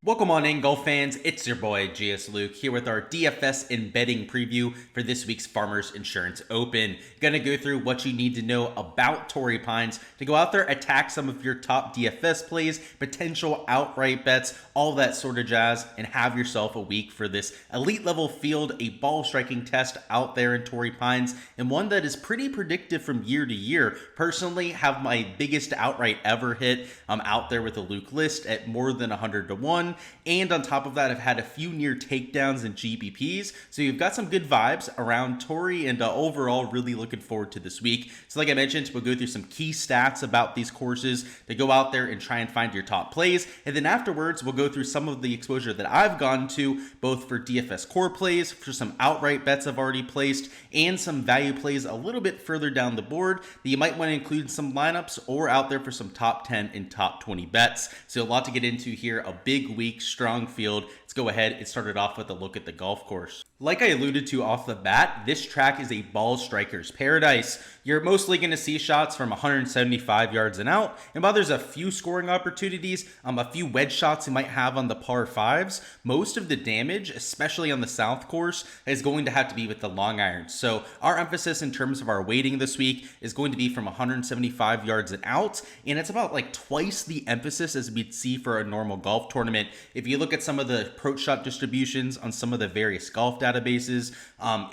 Welcome on in, golf fans. It's your boy Gsluke here with our DFS and betting preview for this week's Farmers Insurance Open. Gonna go through what you need to know about Torrey Pines to go out there, attack some of your top DFS plays, potential outright bets, all that sort of jazz, and have yourself a week for this elite level field, a ball striking test out there in Torrey Pines, and one that is pretty predictive from year to year. Personally, have my biggest outright ever hit out there with a Luke list at more than 100 to 1. And on top of that, I've had a few near takedowns and GPPs. So you've got some good vibes around Torrey, and overall really looking forward to this week. So like I mentioned, we'll go through some key stats about these courses to go out there and try and find your top plays. And then afterwards, we'll go through some of the exposure that I've gone to, both for DFS core plays, for some outright bets I've already placed, and some value plays a little bit further down the board that you might want to include in some lineups or out there for some top 10 and top 20 bets. So a lot to get into here, a big week, strong field. Let's go ahead and start it off with a look at the golf course. Like I alluded to off the bat, this track is a ball striker's paradise. You're mostly going to see shots from 175 yards and out, and while there's a few scoring opportunities, a few wedge shots you might have on the par fives, most of the damage, especially on the south course, is going to have to be with the long irons. So our emphasis in terms of our weighting this week is going to be from 175 yards and out, and it's about like twice the emphasis as we'd see for a normal golf tournament. If you look at some of the approach shot distributions on some of the various golf databases,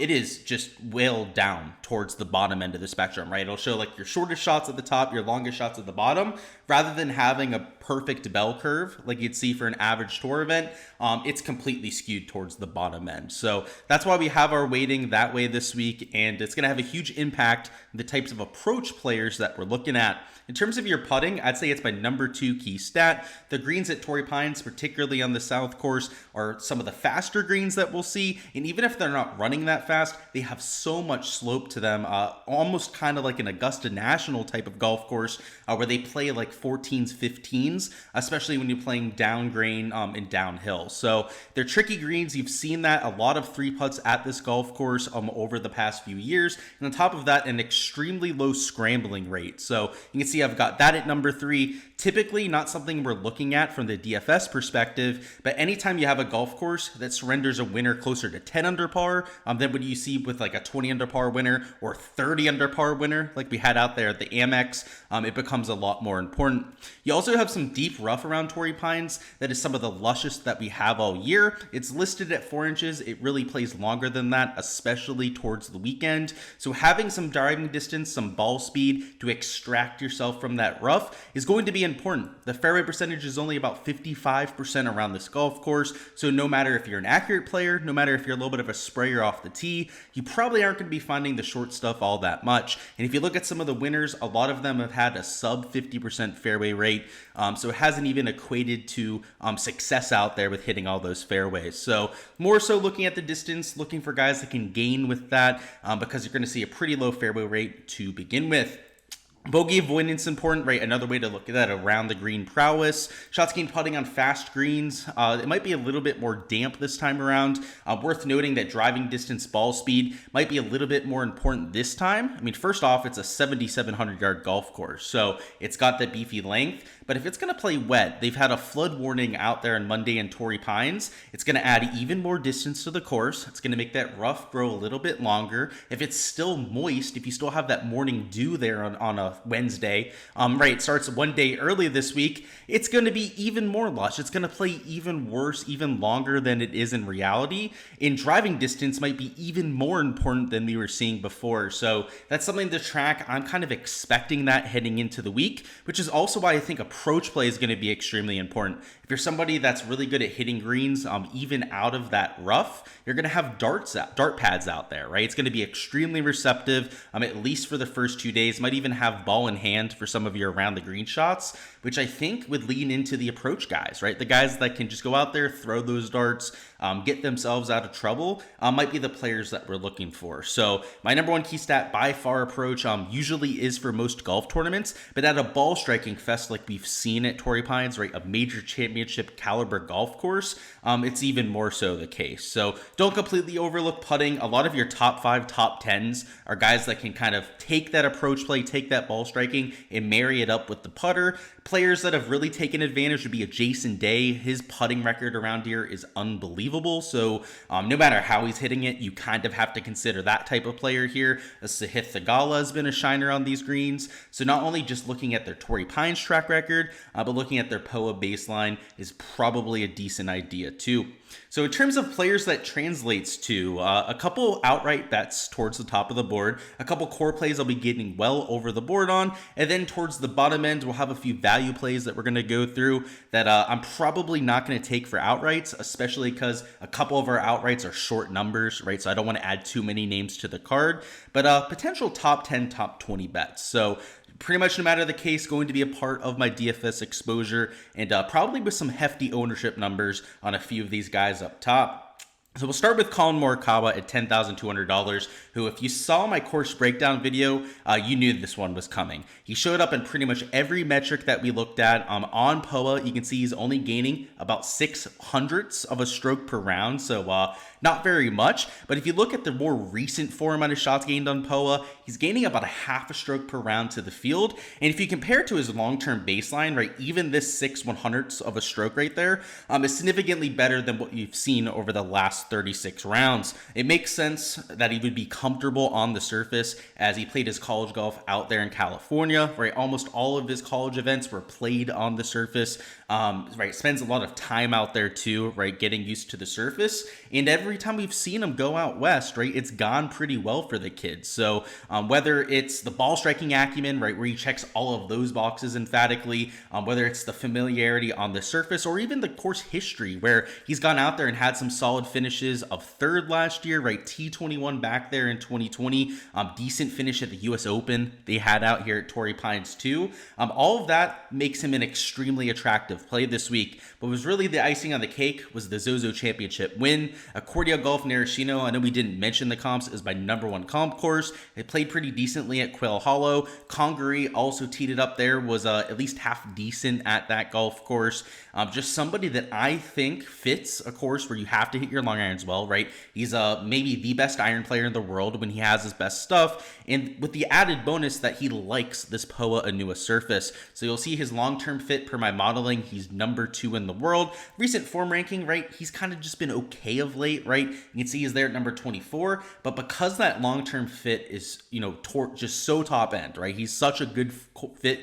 it is just wailed down towards the bottom end of the spectrum, right? It'll show like your shortest shots at the top, your longest shots at the bottom, rather than having a perfect bell curve like you'd see for an average tour event. It's completely skewed towards the bottom end. So that's why we have our weighting that way this week, and it's going to have a huge impact on the types of approach players that we're looking at. In terms of your putting, I'd say it's my number 2 key stat. The greens at Torrey Pines, particularly on the south course, are some of the faster greens that we'll see. And even if they're not running that fast, they have so much slope to them, almost kind of like an Augusta National type of golf course where they play like 14s, 15s, especially when you're playing down grain and downhill. So they're tricky greens. You've seen that a lot of 3-putts at this golf course over the past few years. And on top of that, an extremely low scrambling rate. So you can see I've got that at number 3. Typically not something we're looking at from the DFS perspective, but anytime you have a golf course that surrenders a winner closer to 10 under par than what you see with like a 20 under par winner or 30 under par winner like we had out there at the Amex, it becomes a lot more important. You also have some deep rough around Torrey Pines that is some of the lushest that we have all year. It's listed at 4 inches. It really plays longer than that, especially towards the weekend. So having some driving distance, some ball speed to extract yourself from that rough is going to be important. The fairway percentage is only about 55% around this golf course, so no matter if you're an accurate player, no matter if you're a little bit of a sprayer off the tee, you probably aren't going to be finding the short stuff all that much. And if you look at some of the winners, a lot of them have had a sub 50% fairway rate, so it hasn't even equated to success out there with hitting all those fairways. So more so looking at the distance, looking for guys that can gain with that, because you're going to see a pretty low fairway rate to begin with. Bogey avoidance important, right? Another way to look at that, around the green prowess. Shots gained putting on fast greens. It might be a little bit more damp this time around. Worth noting that driving distance ball speed might be a little bit more important this time. I mean, first off, it's a 7,700 yard golf course, so it's got that beefy length. But if it's going to play wet, they've had a flood warning out there on Monday in Torrey Pines. It's going to add even more distance to the course. It's going to make that rough grow a little bit longer. If it's still moist, if you still have that morning dew there on a Wednesday, right, it starts one day early this week, it's going to be even more lush. It's going to play even worse, even longer than it is in reality. And driving distance might be even more important than we were seeing before. So that's something to track. I'm kind of expecting that heading into the week, which is also why I think approach play is going to be extremely important. If you're somebody that's really good at hitting greens, even out of that rough, you're going to have dart pads out there, right? It's going to be extremely receptive, at least for the first 2 days. Might even have ball in hand for some of your around the green shots, which I think would lean into the approach guys, right? The guys that can just go out there, throw those darts, get themselves out of trouble, might be the players that we're looking for. So my number one key stat by far approach usually is for most golf tournaments, but at a ball striking fest like we've seen at Torrey Pines, right, a major championship caliber golf course, it's even more so the case. So don't completely overlook putting. A lot of your top 5, top 10s are guys that can kind of take that approach play, take that ball striking, and marry it up with the putter. Players that have really taken advantage would be a Jason Day. His putting record around here is unbelievable. So no matter how he's hitting it, you kind of have to consider that type of player here. Sahith Theegala has been a shiner on these greens. So not only just looking at their Torrey Pines track record, but looking at their POA baseline is probably a decent idea too. So in terms of players that translates to, a couple outright bets towards the top of the board, a couple core plays I'll be getting well over the board on, and then towards the bottom end, we'll have a few value plays that we're going to go through that I'm probably not going to take for outrights, especially because a couple of our outrights are short numbers, right? So I don't want to add too many names to the card, but potential top 10, top 20 bets. So pretty much no matter the case, going to be a part of my DFS exposure, and probably with some hefty ownership numbers on a few of these guys up top. So we'll start with Collin Morikawa at $10,200, who, if you saw my course breakdown video, you knew this one was coming. He showed up in pretty much every metric that we looked at. On POA, you can see he's only gaining about 0.06 of a stroke per round, so not very much. But if you look at the more recent form on his shots gained on POA, he's gaining about a half a stroke per round to the field. And if you compare it to his long-term baseline, right, even this 6/100ths of a stroke right there is significantly better than what you've seen over the last 36 rounds. It makes sense that he would be comfortable on the surface as he played his college golf out there in California, right? Almost all of his college events were played on the surface, right? Spends a lot of time out there too, right? Getting used to the surface. And every time we've seen him go out west, right, it's gone pretty well for the kid. So whether it's the ball striking acumen, right, where he checks all of those boxes emphatically, whether it's the familiarity on the surface, or even the course history where he's gone out there and had some solid finishes of third last year, right? T21 back there in 2020, decent finish at the US Open they had out here at Torrey Pines too. All of that makes him an extremely attractive play this week. But was really the icing on the cake was the Zozo Championship win. Accordia Golf Narashino, I know we didn't mention the comps, is my number one comp course. They played pretty decently at Quail Hollow. Congaree also teed it up there, was at least half decent at that golf course. Just somebody that I think fits a course where you have to hit your long irons well, right? He's maybe the best iron player in the world when he has his best stuff, and with the added bonus that he likes this POA Anua surface. So you'll see his long-term fit per my modeling, he's number 2 in the world. Recent form ranking, right? He's kind of just been okay of late, right? You can see he's there at number 24, but because that long-term fit is, just so top end, right? He's such a good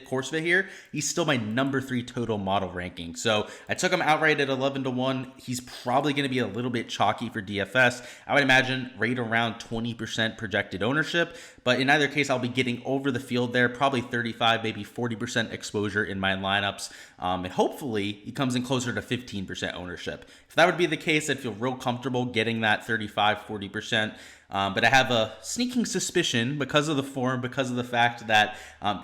course fit here. He's still my number 3 total model ranking. So I took him outright at 11-1. He's probably going to be a little bit chalky for DFS. I would imagine right around 20% projected ownership, but in either case, I'll be getting over the field there, probably 35, maybe 40% exposure in my lineups, and hopefully he comes in closer to 15% ownership. If that would be the case, I'd feel real comfortable getting that 35, 40%. But I have a sneaking suspicion because of the form, because of the fact that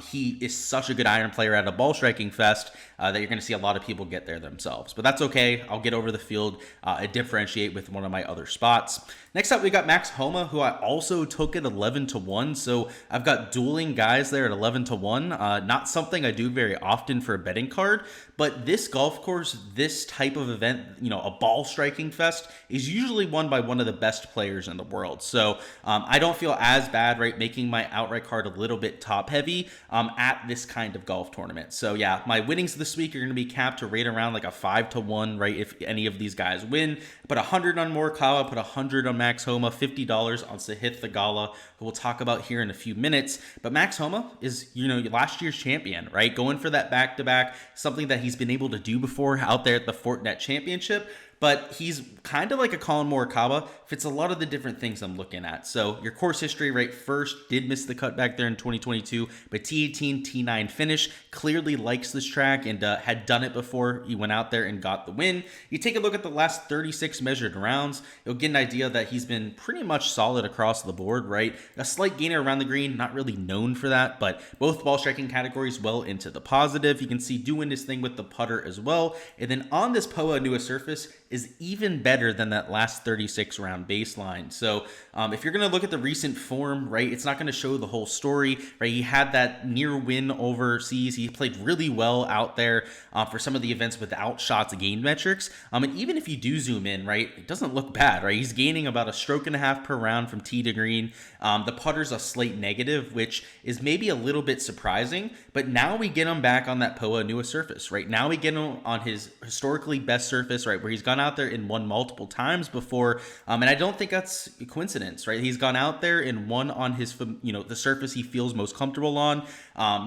he is such a good iron player at a ball striking fest, that you're going to see a lot of people get there themselves. But that's okay. I'll get over the field and differentiate with one of my other spots. Next up, we got Max Homa, who I also took at 11-1. So I've got dueling guys there at 11-1. Not something I do very often for a betting card, but this golf course, this type of event, a ball striking fest, is usually won by one of the best players in the world. So I don't feel as bad, right, making my outright card a little bit top heavy at this kind of golf tournament. So yeah, my winnings this week are going to be capped to right around like a 5-1, right, if any of these guys win. Put 100 on Morikawa, put 100 on Max Homa, $50 on Sahith Theegala, who we'll talk about here in a few minutes. But Max Homa is, last year's champion, right? Going for that back-to-back, something that he's been able to do before out there at the Fortinet Championship. But he's kind of like a Collin Morikawa, fits a lot of the different things I'm looking at. So your course history, right, first did miss the cut back there in 2022, but T18, T9 finish, clearly likes this track and had done it before he went out there and got the win. You take a look at the last 36 measured rounds, you'll get an idea that he's been pretty much solid across the board, right? A slight gainer around the green, not really known for that, but both ball striking categories well into the positive. You can see doing this thing with the putter as well. And then on this POA Nua surface, is even better than that last 36 round baseline. So if you're going to look at the recent form, right, it's not going to show the whole story, right? He had that near win overseas. He played really well out there for some of the events without shots gained metrics. And even if you do zoom in, right, it doesn't look bad, right? He's gaining about a stroke and a half per round from tee to green. The putter's a slight negative, which is maybe a little bit surprising, but now we get him back on that POA newest surface, right? Now we get him on his historically best surface, right, where he's gone out there and won multiple times before, and I don't think that's a coincidence, right? He's gone out there and won on his, the surface he feels most comfortable on,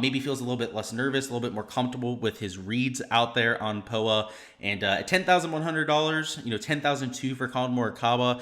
maybe feels a little bit less nervous, a little bit more comfortable with his reads out there on POA, and at $10,100, $10,002 for Colin Morikawa.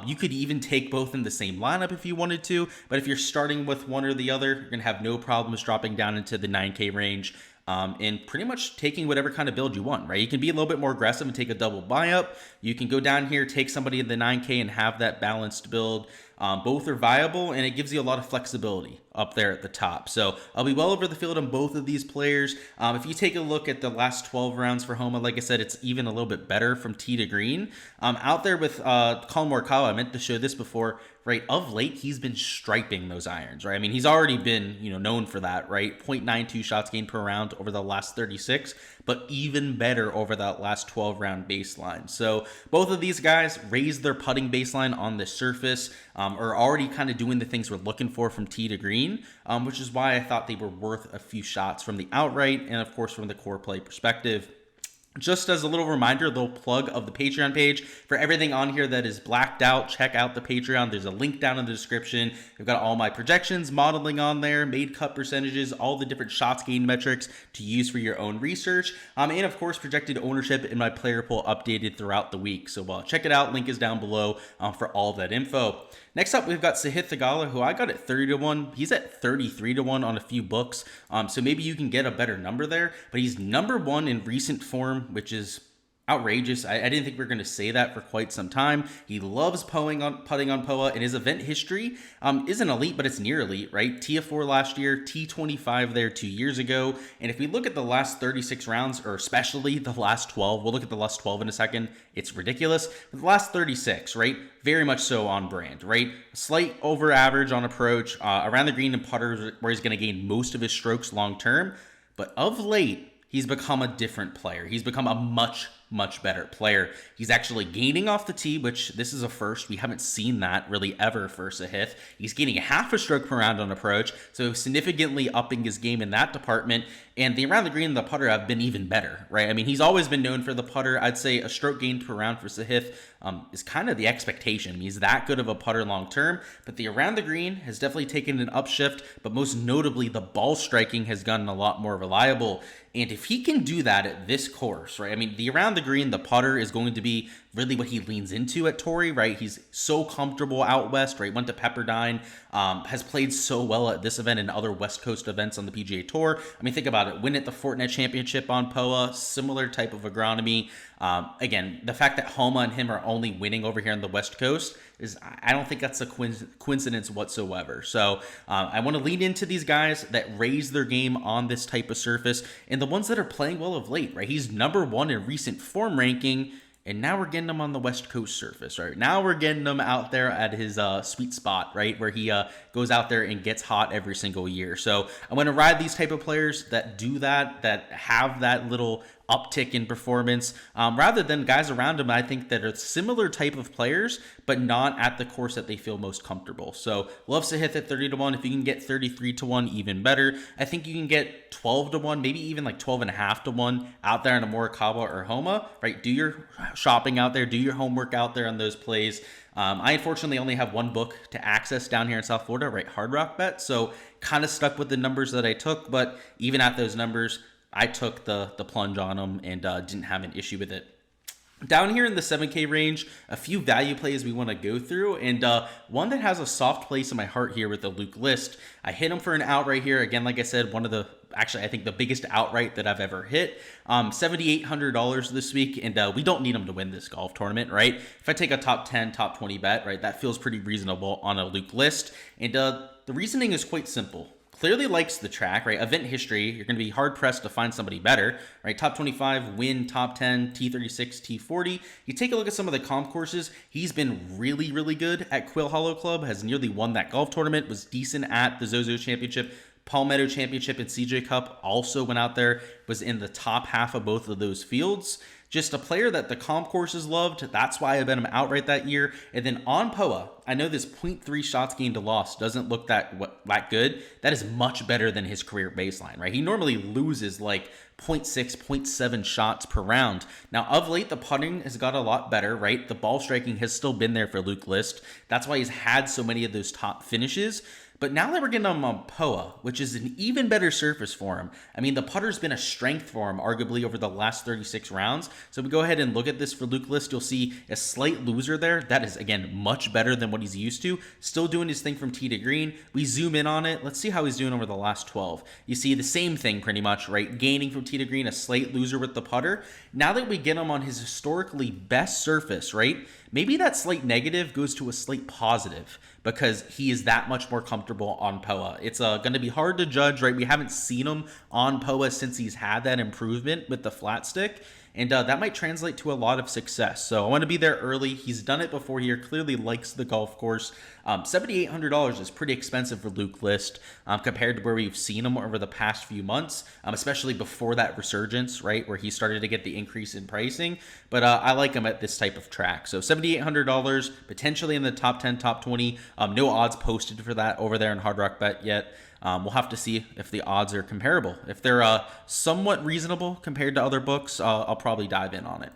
You could even take both in the same lineup if you wanted to, but if you're starting with one or the other, you're gonna have no problems dropping down into the 9K range. And pretty much taking whatever kind of build you want, right? You can be a little bit more aggressive and take a double buy up. You can go down here, take somebody in the 9K and have that balanced build. Both are viable, and it gives you a lot of flexibility up there at the top. So I'll be well over the field on both of these players. If you take a look at the last 12 rounds for Homa, like I said, it's even a little bit better from tee to green. Out there with Colin Morikawa, I meant to show this before, right? Of late, he's been striping those irons, right? I mean, he's already been, known for that, right? 0.92 shots gained per round over the last 36, but even better over that last 12 round baseline. So both of these guys raised their putting baseline on the surface, are already kind of doing the things we're looking for from tee to green, which is why I thought they were worth a few shots from the outright and of course from the core play perspective. Just as a little reminder, little plug of the Patreon page. For everything on here that is blacked out, check out the Patreon. There's a link down in the description. I've got all my projections, modeling on there, made cut percentages, all the different shots gained metrics to use for your own research. And of course, projected ownership in my player pool updated throughout the week. So check it out. Link is down below for all of that info. Next up, we've got Sahith Theegala, who I got at 30-1. He's at 33-1 on a few books. So maybe you can get a better number there. But he's number one in recent form, which is outrageous. I didn't think we were going to say that for quite some time. He loves putting on POA, and his event history isn't elite, but it's near elite, right? T4 last year, T25 there 2 years ago. And if we look at the last 36 rounds, or especially the last 12, we'll look at the last 12 in a second. It's ridiculous. But the last 36, right? Very much so on brand, right? Slight over average on approach, around the green and putters where he's going to gain most of his strokes long term. But of late, he's become a different player. He's become a much better player. He's actually gaining off the tee, which this is a first. We haven't seen that really ever for Sahith. He's gaining a half a stroke per round on approach, so significantly upping his game in that department. And the around the green and the putter have been even better, right? I mean, he's always been known for the putter. I'd say a stroke gained per round for Sahith is kind of the expectation. He's that good of a putter long term, but the around the green has definitely taken an upshift, but most notably, the ball striking has gotten a lot more reliable. And if he can do that at this course, right? I mean, the around the green, the putter is going to be really what he leans into at Torrey, right? He's so comfortable out west, right? Went to Pepperdine, has played so well at this event and other West Coast events on the PGA Tour. I mean, think about it. Win at the Fortinet Championship on POA, similar type of agronomy. Again, the fact that Homa and him are only winning over here on the West Coast is, I don't think that's a coincidence whatsoever. So I want to lean into these guys that raise their game on this type of surface and the ones that are playing well of late, right? He's number one in recent form ranking. And now we're getting him on the West Coast surface, right? Now we're getting him out there at his sweet spot, right? Where he goes out there and gets hot every single year. So I'm going to ride these type of players that do that have that little uptick in performance, rather than guys around him, I think, that are similar type of players, but not at the course that they feel most comfortable. So love Sahith at 30-1. If you can get 33-1, even better. I think you can get 12-1, maybe even like 12.5-1 out there in a Morikawa or Homa, right? Do your shopping out there, do your homework out there on those plays. I unfortunately only have one book to access down here in South Florida, right? Hard Rock Bet. So kind of stuck with the numbers that I took, but even at those numbers, I took the plunge on them and didn't have an issue with it. Down here in the 7K range, a few value plays we want to go through, and one that has a soft place in my heart here with the Luke list. I hit him for an outright here. Again, like I said, I think the biggest outright that I've ever hit. $7,800 this week, and we don't need him to win this golf tournament, right? If I take a top 10, top 20 bet, right, that feels pretty reasonable on a Luke list. And the reasoning is quite simple. clearly likes the track, right? Event history, you're going to be hard pressed to find somebody better, right? Top 25, win, top 10, T36, T40. You take a look at some of the comp courses, he's been really, really good at Quill Hollow Club, has nearly won that golf tournament, was decent at the Zozo Championship. Palmetto Championship and CJ Cup also went out there, was in the top half of both of those fields. Just a player that the comp courses loved. That's why I bet him outright that year. And then on POA, I know this 0.3 shots gained to loss doesn't look that good. That is much better than his career baseline, right? He normally loses like 0.6, 0.7 shots per round. Now, of late, the putting has got a lot better, right? The ball striking has still been there for Luke List. That's why he's had so many of those top finishes. But now that we're getting him on POA, which is an even better surface for him, I mean, the putter's been a strength for him, arguably, over the last 36 rounds. So if we go ahead and look at this for Luke List, you'll see a slight loser there. That is, again, much better than what he's used to. Still doing his thing from tee to green. We zoom in on it. Let's see how he's doing over the last 12. You see the same thing pretty much, right? Gaining from tee to green, a slight loser with the putter. Now that we get him on his historically best surface, right? Maybe that slight negative goes to a slight positive because he is that much more comfortable on POA. It's going to be hard to judge, right? We haven't seen him on POA since he's had that improvement with the flat stick. And that might translate to a lot of success. So I want to be there early. He's done it before here. Clearly likes the golf course. $7,800 is pretty expensive for Luke List compared to where we've seen him over the past few months, especially before that resurgence, right, where he started to get the increase in pricing. But I like him at this type of track. So $7,800, potentially in the top 10, top 20. No odds posted for that over there in Hard Rock Bet yet. We'll have to see if the odds are comparable. If they're somewhat reasonable compared to other books, I'll probably dive in on it.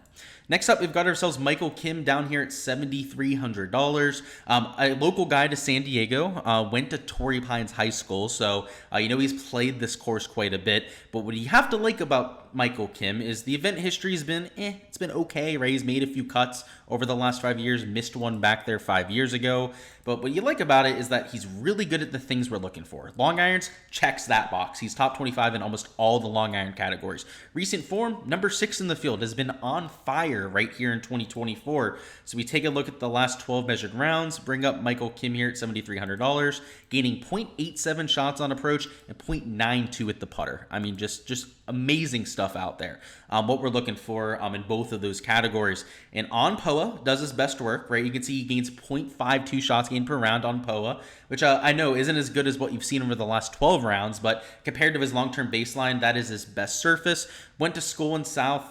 Next up, we've got ourselves Michael Kim down here at $7,300. A local guy to San Diego, went to Torrey Pines High School, so he's played this course quite a bit. But what you have to like about Michael Kim is the event history has been, it's been okay, right? He's made a few cuts over the last 5 years, missed one back there 5 years ago. But what you like about it is that he's really good at the things we're looking for. Long irons, checks that box. He's top 25 in almost all the long iron categories. Recent form, number 6 in the field, has been on fire right here in 2024. So we take a look at the last 12 measured rounds, bring up Michael Kim here at $7,300, gaining 0.87 shots on approach and 0.92 at the putter. I mean, just amazing stuff out there. What we're looking for in both of those categories. And on POA, does his best work, right? You can see he gains 0.52 shots gained per round on POA, which I know isn't as good as what you've seen over the last 12 rounds, but compared to his long-term baseline, that is his best surface. Went to school in South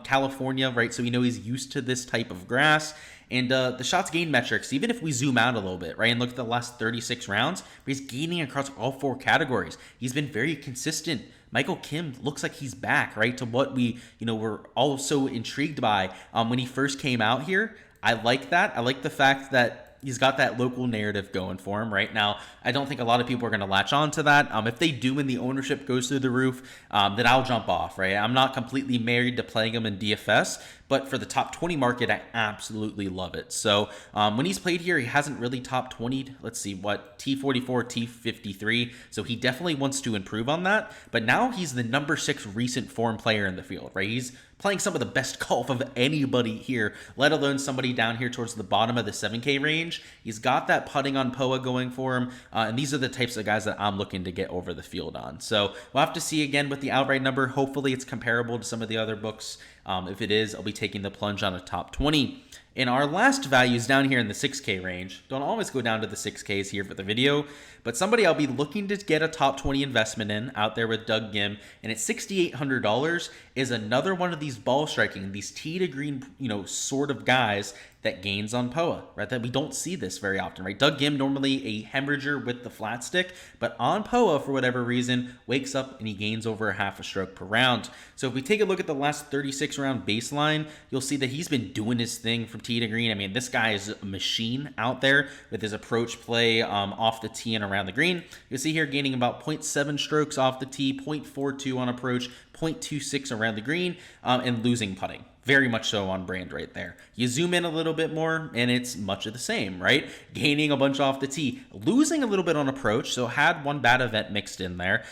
California, right? So we know he's used to this type of grass. And the shots gained metrics, even if we zoom out a little bit, right, and look at the last 36 rounds, he's gaining across all 4 categories. He's been very consistent. Michael Kim looks like he's back, right, to what we, were all so intrigued by when he first came out here. I like that. I like the fact that he's got that local narrative going for him right now. I don't think a lot of people are going to latch on to that. If they do and the ownership goes through the roof, then I'll jump off, right? I'm not completely married to playing him in DFS, but for the top 20 market, I absolutely love it. So when he's played here, he hasn't really top 20'd. Let's see, T44, T53. So he definitely wants to improve on that. But now he's the number 6 recent form player in the field, right? He's playing some of the best golf of anybody here, let alone somebody down here towards the bottom of the 7K range. He's got that putting on POA going for him, and these are the types of guys that I'm looking to get over the field on. So we'll have to see again with the outright number. Hopefully it's comparable to some of the other books. If it is, I'll be taking the plunge on a top 20. In our last values down here in the 6K range, don't always go down to the 6Ks here for the video, but somebody I'll be looking to get a top 20 investment in out there with Doug Gim, and at $6,800 is another one of these ball striking, these tee to green, sort of guys that gains on POA, right? That we don't see this very often, right? Doug Gim, normally a hemorrhager with the flat stick, but on POA, for whatever reason, wakes up and he gains over a half a stroke per round. So if we take a look at the last 36 round baseline, you'll see that he's been doing his thing from tee to green. I mean, this guy is a machine out there with his approach play off the tee and around the green. You'll see here gaining about 0.7 strokes off the tee, 0.42 on approach, 0.26 around the green, and losing putting. Very much so on brand right there. You zoom in a little bit more, and it's much of the same, right? Gaining a bunch off the tee, losing a little bit on approach, so had one bad event mixed in there,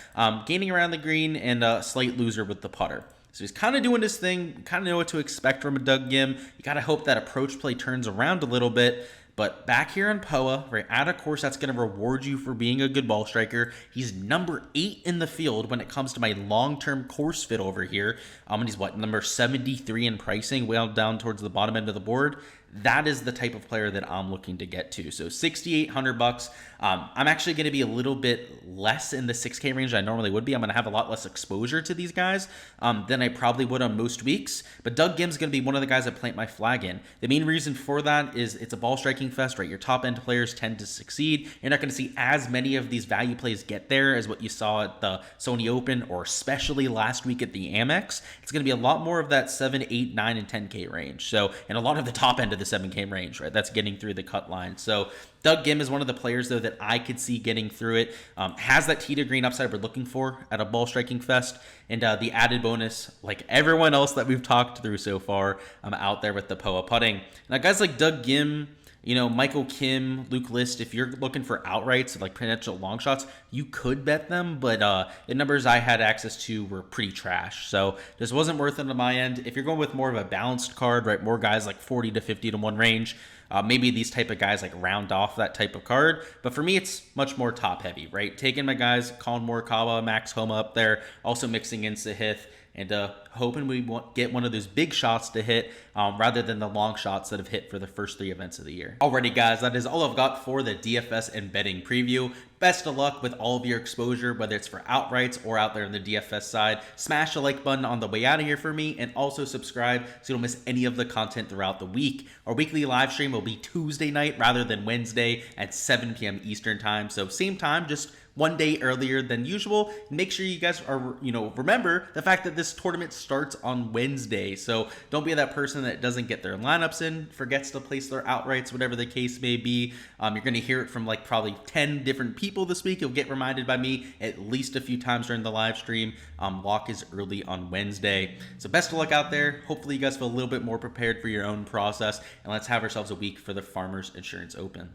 gaining around the green, and a slight loser with the putter. So he's kind of doing his thing, kind of know what to expect from a Doug Gim. You got to hope that approach play turns around a little bit. But back here in POA, right, at a course that's going to reward you for being a good ball striker, he's number 8 in the field when it comes to my long-term course fit over here. And he's what, number 73 in pricing, way down towards the bottom end of the board. That is the type of player that I'm looking to get to. So $6,800. I'm actually going to be a little bit less in the 6K range than I normally would be. I'm going to have a lot less exposure to these guys than I probably would on most weeks. But Doug Gim's going to be one of the guys I plant my flag in. The main reason for that is it's a ball striking fest, right? Your top end players tend to succeed. You're not going to see as many of these value plays get there as what you saw at the Sony Open or especially last week at the Amex. It's going to be a lot more of that 7, 8, 9, and 10K range. So, and a lot of the top end of the 7K range, right? That's getting through the cut line. So Doug Gim is one of the players, though, that I could see getting through it. Has that tee to green upside we're looking for at a ball striking fest. And the added bonus, like everyone else that we've talked through so far, out there with the POA putting. Now, guys like Doug Gim, you know, Michael Kim, Luke List, if you're looking for outrights, like potential long shots, you could bet them, but the numbers I had access to were pretty trash. So this wasn't worth it on my end. If you're going with more of a balanced card, right, more guys like 40 to 50 to 1 range, maybe these type of guys like round off that type of card. But for me, it's much more top heavy, right? Taking my guys, Colin Morikawa, Max Homa up there, also mixing in Sahith, and hoping we get one of those big shots to hit rather than the long shots that have hit for the first 3 events of the year. Alrighty, guys, that is all I've got for the DFS and betting preview. Best of luck with all of your exposure, whether it's for outrights or out there on the DFS side. Smash the like button on the way out of here for me, and also subscribe so you don't miss any of the content throughout the week. Our weekly live stream will be Tuesday night rather than Wednesday at 7 p.m. Eastern time. So same time, just one day earlier than usual. Make sure you guys are, remember the fact that this tournament starts on Wednesday. So don't be that person that doesn't get their lineups in, forgets to place their outrights, whatever the case may be. You're going to hear it from like probably 10 different people this week. You'll get reminded by me at least a few times during the live stream. Lock is early on Wednesday. So best of luck out there. Hopefully you guys feel a little bit more prepared for your own process. And let's have ourselves a week for the Farmers Insurance Open.